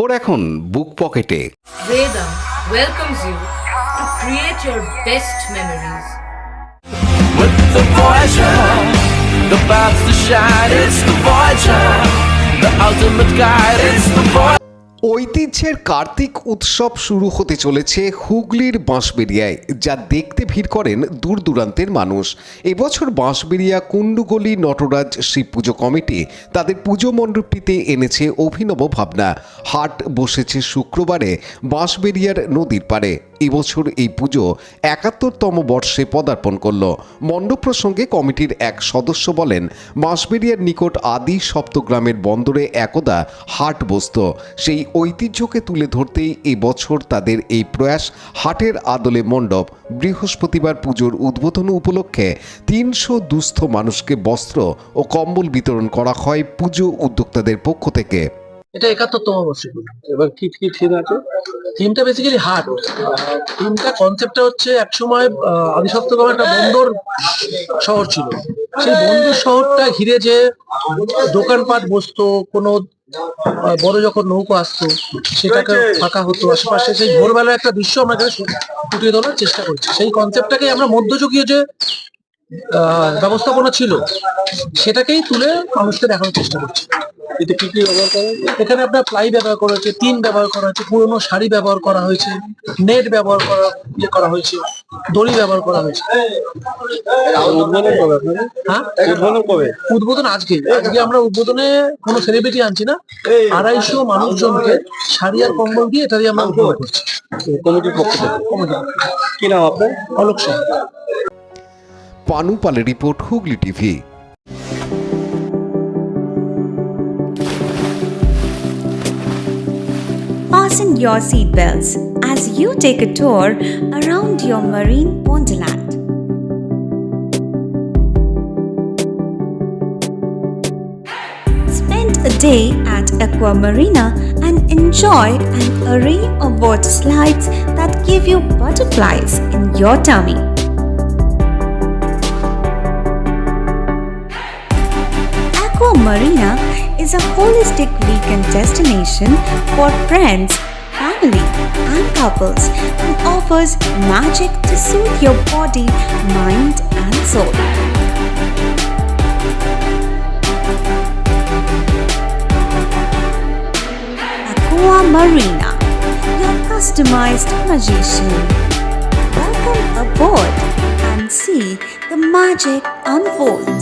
খবর এখন বুক পকেটে। Vedam welcomes you to create your best memories. With the Voyager, the path to shine, it's the Voyager, the ultimate guide, it's the Voyager. ঐতিহ্যের কার্তিক উৎসব শুরু হতে চলেছে হুগলির বাঁশবেড়িয়ায়, যা দেখতে ভিড় করেন দূর দূরান্তের মানুষ। এবছর বাঁশবেড়িয়া কুণ্ডুগলি নটরাজ শিব পুজো কমিটি তাদের পুজো মণ্ডপটিতে এনেছে অভিনব ভাবনা। হাট বসেছে শুক্রবারে বাঁশবেড়িয়ার নদীর পাড়ে। এবছর এই পুজো ৭১তম বর্ষে পদার্পণ করল। মণ্ডপ প্রসঙ্গে কমিটির এক সদস্য বলেন, বাঁশবেড়িয়ার নিকট আদি সপ্তগ্রামের বন্দরে একদা হাট বসত। সেই ঐতিহ্যকে তুলে ধরতেই এবছর তাদের এই প্রয়াস। হাটের আদলে মণ্ডপ। বৃহস্পতিবার পুজোর উদ্বোধন উপলক্ষে ৩০০ দুস্থ মানুষকে বস্ত্র ও কম্বল বিতরণ করা হয় পুজো উদ্যোক্তাদের পক্ষ থেকে। এটা ৭১তম বর্ষ। এবার কি কি থিম আছে? থিমটা বেসিক্যালি হাট। থিমটা কনসেপ্টটা হচ্ছে একসময় আদিসপ্তগ্রাম একটা বন্দর শহর ছিল। সেই বন্দর শহরটা ঘিরে যে দোকানপাট বসতো, কোনো বড় যখন নৌকো আসতো সেটাকে ফাঁকা হতো, আশেপাশে সেই ভোরবেলা একটা দৃশ্য আমরা ফুটিয়ে তোলার চেষ্টা করছি। সেই কনসেপ্টটাকে আমরা মধ্যযুগীয় যে ব্যবস্থাপনা ছিল সেটাকেই তুলে মানুষকে দেখানোর চেষ্টা করছি। এতে কি কি ব্যবহার করা হয়েছে? এখানে আপনার প্লাই ব্যবহার করা হয়েছে, টিন ব্যবহার করা হয়েছে, পুরোনো শাড়ি ব্যবহার করা হয়েছে, নেট ব্যবহার করা হয়েছে, দড়ি ব্যবহার করা হয়েছে। উদ্বোধন কবে আপনাদের? হ্যাঁ, উদ্বোধন কবে? উদ্বোধন আজকে আমরা উদ্বোধনে কোনো সেলিব্রিটি আনছি না। ২৫০ মানুষজনকে শাড়ি আর কম্বল দিয়ে এটা দিয়ে আমরা উদ্বোধন করছি কমিটির পক্ষ থেকে। কি নাম আপনার? অলোক সাহা। পানু পালের report, Hooghly TV. Fasten your seatbelts as you take a tour around your marine wonderland. Spend a day at Aqua Marina and enjoy an array of water slides that give you butterflies in your tummy. Aqua Marina is a holistic weekend destination for friends, family, and couples and offers magic to soothe your body, mind, and soul. Aqua Marina, your customized magician. Welcome aboard and see the magic unfold.